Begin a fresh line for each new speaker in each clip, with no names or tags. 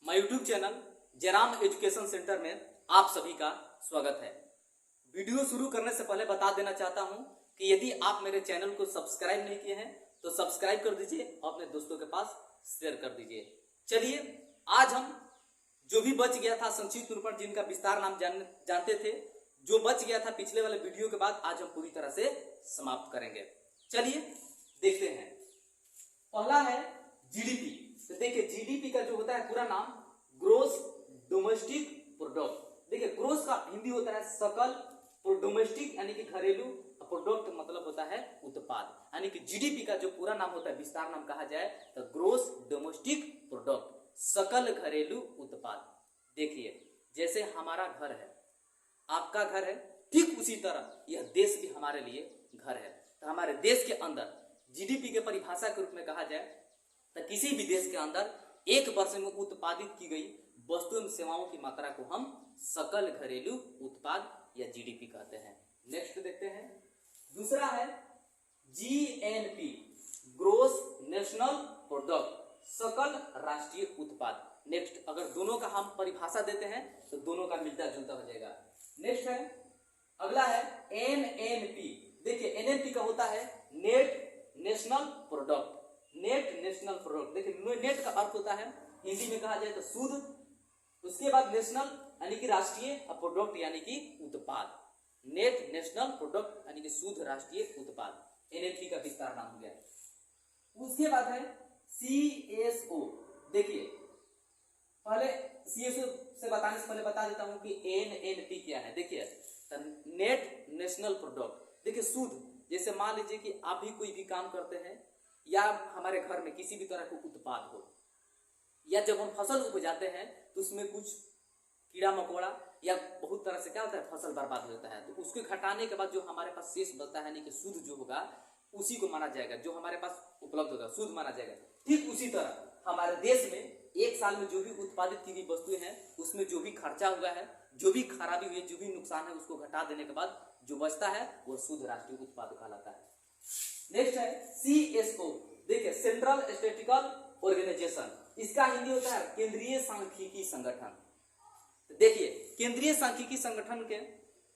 My YouTube channel Jairam education centre में आप सभी का स्वागत है। वीडियो शुरू करने से पहले बता देना चाहता हूं कि यदि आप मेरे चैनल को सब्सक्राइब नहीं किए हैं तो सब्सक्राइब कर दीजिए और अपने दोस्तों के पास शेयर कर दीजिए। चलिए, आज हम जो भी बच गया था संक्षिप्त रूप में जिनका विस्तार नाम जानते थे, जो बच गया था पिछले वाले वीडियो के बाद, आज हम पूरी तरह से समाप्त करेंगे। चलिए देखते हैं। पहला है जीडीपी। तो देखिए, जीडीपी का जो होता है पूरा नाम ग्रोस डोमेस्टिक प्रोडक्ट। देखिए, ग्रोस का हिंदी होता है सकल, डोमेस्टिक यानी कि घरेलू, प्रोडक्ट मतलब होता है उत्पाद। यानी कि जीडीपी का जो पूरा नाम होता है, विस्तार नाम कहा जाए तो ग्रोस डोमेस्टिक प्रोडक्ट, सकल घरेलू उत्पाद। देखिए, जैसे हमारा घर है, आपका घर है, ठीक उसी तरह यह देश भी हमारे लिए घर है। तो हमारे देश के अंदर जीडीपी के परिभाषा के रूप में कहा जाए तो किसी भी देश के अंदर एक वर्ष में उत्पादित की गई वस्तु एवं सेवाओं की मात्रा को हम सकल घरेलू उत्पाद या जीडीपी कहते हैं। नेक्स्ट देखते हैं। दूसरा है जीएनपी, ग्रोस नेशनल प्रोडक्ट, सकल राष्ट्रीय उत्पाद। नेक्स्ट, अगर दोनों का हम परिभाषा देते हैं तो दोनों का मिलता जुलता हो जाएगा। नेक्स्ट है, अगला है एनएनपी। देखिए, एनएनपी का होता है net national product, net national product. देखिए, नेट का अर्थ होता है हिंदी में कहा जाए तो शुद्ध, उसके बाद नेशनल यानी कि राष्ट्रीय, और प्रोडक्ट यानी कि उत्पाद। नेट नेशनल प्रोडक्ट यानी कि शुद्ध राष्ट्रीय उत्पाद, एनएनपी का विस्तार नाम हो गया। उसके बाद है सीएसओ। देखिए, पहले सीएसओ से बताने से पहले बता देता हूं कि एनएनपी क्या है। देखिए, नेट नेशनल प्रोडक्ट। देखिए, शुद्ध, जैसे मान लीजिए कि आप भी कोई भी काम करते हैं या हमारे घर में किसी भी तरह का उत्पाद हो, या जब हम फसल उपजाते हैं तो उसमें कुछ कीड़ा मकोड़ा या बहुत तरह से क्या होता है, फसल बर्बाद हो जाता है, तो उसको घटाने के बाद जो हमारे पास शेष बचता है, यानी कि शुद्ध जो होगा उसी को माना जाएगा, जो हमारे पास उपलब्ध होगा शुद्ध माना जाएगा। ठीक उसी तरह हमारे देश में एक साल में जो भी उत्पादित की गई वस्तुएं हैं उसमें जो भी खर्चा हुआ है, जो भी खराबी हुई है, जो भी नुकसान है, उसको घटा देने के बाद जो बचता है वो शुद्ध राष्ट्रीय उत्पाद कहलाता है। नेक्स्ट है सीएसओ। देखिए, सेंट्रल स्टैटिस्टिकल ऑर्गेनाइजेशन, इसका हिंदी होता है केंद्रीय सांख्यिकी संगठन। देखिए, केंद्रीय सांख्यिकी संगठन के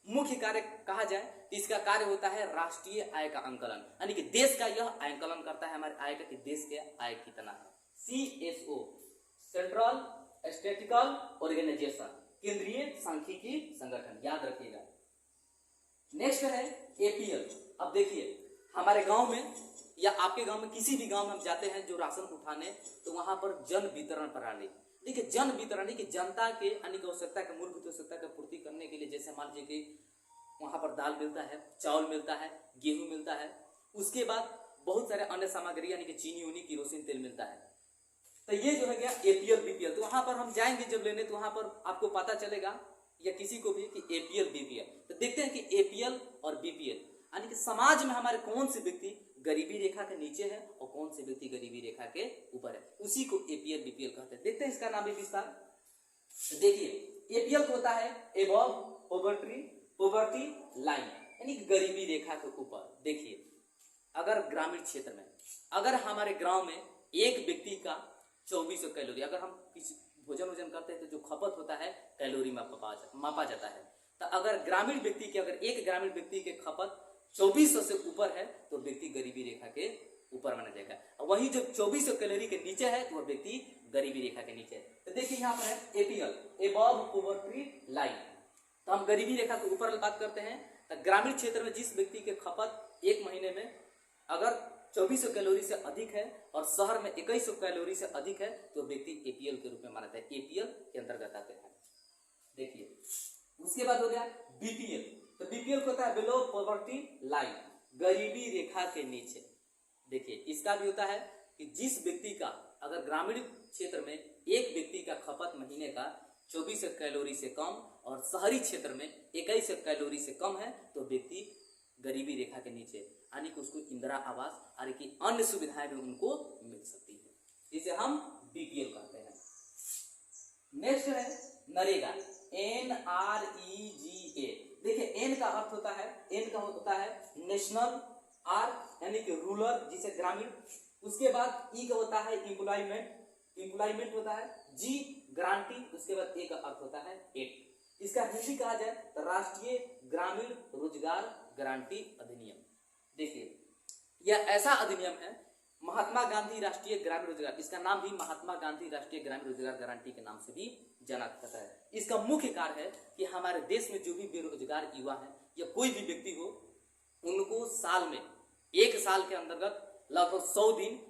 मुख्य कार्य कहा जाए तो इसका कार्य होता है राष्ट्रीय आय का आंकलन, यानी कि देश का यह आंकलन करता है हमारे आय का कि देश के आय कितना है। सीएसओ, सेंट्रल स्टैटिस्टिकल ऑर्गेनाइजेशन, केंद्रीय सांख्यिकी संगठन, याद रखिएगा। नेक्स्ट है एपीएल। अब देखिए, हमारे गांव में या आपके गांव में, किसी भी गांव में हम जाते हैं जो राशन उठाने, तो वहां पर जन वितरण प्रणाली। देखिए, जन वितरण की जनता के यानी कि आवश्यकता के, मूलभूत आवश्यकता की पूर्ति करने के लिए, जैसे मान लीजिए कि वहां पर दाल मिलता है, चावल मिलता है, गेहूं मिलता है, उसके बाद बहुत सारे अन्य सामग्री यानी कि चीनी उनी, किरोसिन तेल मिलता है। तो ये जो है गया एपीएल बीपीएल। तो वहां पर हम जाएंगे जब लेने, तो वहां पर आपको पता चलेगा या किसी को भी कि एपीएल बीपीएल। तो देखते हैं कि एपीएल और बीपीएल यानी कि समाज में हमारे कौन से व्यक्ति गरीबी रेखा के नीचे है और कौन से व्यक्ति गरीबी रेखा के ऊपर है, उसी को एपीएल बीपीएल कहते हैं। देखते हैं इसका नाम भी विस्तार। देखिए, एपीएल को होता है एबव पॉवर्टी लाइन, यानी कि गरीबी रेखा के ऊपर। देखिए, अगर ग्रामीण क्षेत्र में, अगर हमारे गांव में एक व्यक्ति का 2400 कैलोरी, अगर हम किसी भोजन करते हैं तो जो खपत होता है कैलोरी में मापा जाता है। तो अगर ग्रामीण व्यक्ति के, अगर एक ग्रामीण व्यक्ति के खपत 2400 से ऊपर है तो व्यक्ति गरीबी रेखा के ऊपर माना जाएगा, और वहीं जब 2400 कैलोरी के नीचे है तो वह व्यक्ति गरीबी रेखा के नीचे है। तो देखिए, यहाँ पर है एपीएल, एबव पॉवर्टी लाइन। तो हम गरीबी रेखा के ऊपर बात करते हैं। तो ग्रामीण क्षेत्र में जिस व्यक्ति के खपत एक महीने में अगर 2400 कैलोरी से अधिक है और शहर में 2100 कैलोरी से अधिक है तो व्यक्ति एपीएल के रूप में माना जाता है, एपीएल के अंतर्गत आते हैं। देखिए, उसके बाद हो गया बीपीएल। तो बीपीएल होता है बिलो पॉवर्टी लाइन, गरीबी रेखा के नीचे। देखिए, इसका भी होता है कि जिस व्यक्ति का, अगर ग्रामीण क्षेत्र में एक व्यक्ति का खपत महीने का 2400 कैलोरी से कम और शहरी क्षेत्र में 2100 कैलोरी से कम है तो व्यक्ति गरीबी रेखा के नीचे, यानी कि उसको इंदिरा आवास यानी कि अन्य सुविधाएं भी उनको मिल सकती है, जिसे हम बीपीएल कहते हैं। नेक्स्ट है नरेगा, NREGA। देखिए, एन का अर्थ होता है, एन का होता है नेशनल, आर यानी कि रूरल जिसे ग्रामीण, उसके बाद ई का होता है एम्प्लॉयमेंट, एम्प्लॉयमेंट होता है, जी गारंटी, उसके बाद ए का अर्थ होता है एक्ट। इसका हिंदी कहा जाए तो राष्ट्रीय ग्रामीण रोजगार गारंटी अधिनियम। देखिए यह ऐसा अधिनियम है, महात्मा गांधी राष्ट्रीय ग्रामीण रोजगार, इसका नाम भी महात्मा गांधी राष्ट्रीय ग्रामीण रोजगार गारंटी के नाम से भी जाना जाता है। इसका मुख्य कार्य है कि हमारे देश में जो भी बेरोजगार युवा है या कोई भी व्यक्ति हो, उनको साल में, एक साल के अंतर्गत लगभग 100 दिन,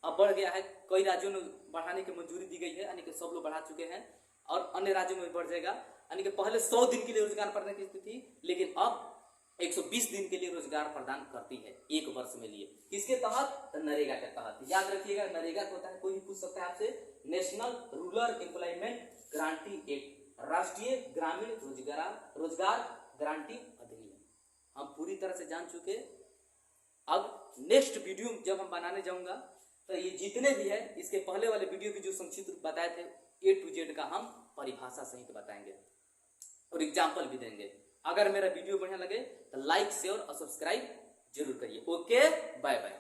अब बढ़ गया है, कई राज्यों में बढ़ाने की मंजूरी दी गई है, यानी कि सब लोग बढ़ा चुके हैं और अन्य राज्यों में बढ़ जाएगा। यानी कि पहले 100 दिन के लिए रोजगार प्रदान करती थी, लेकिन अब 120 दिन के लिए रोजगार प्रदान करती है एक वर्ष में लिए। किसके तहत? नरेगा के तहत। याद रखिएगा, नरेगा होता है, कोई भी पूछ सकता है आपसे, national rural employment guarantee act, राष्ट्रीय ग्रामीण रोजगार गारंटी अधिनियम। हम पूरी तरह से जान चुके। अब नेक्स्ट वीडियो जब हम बनाने जाऊंगा तो ये जितने भी है, इसके पहले वाले वीडियो भी जो संक्षिप्त बताए थे A to Z का हम परिभाषा सहित बताएंगे और एग्जाम्पल भी देंगे। अगर मेरा वीडियो बढ़िया लगे तो लाइक, शेयर और सब्सक्राइब जरूर करिए। Okay, bye bye.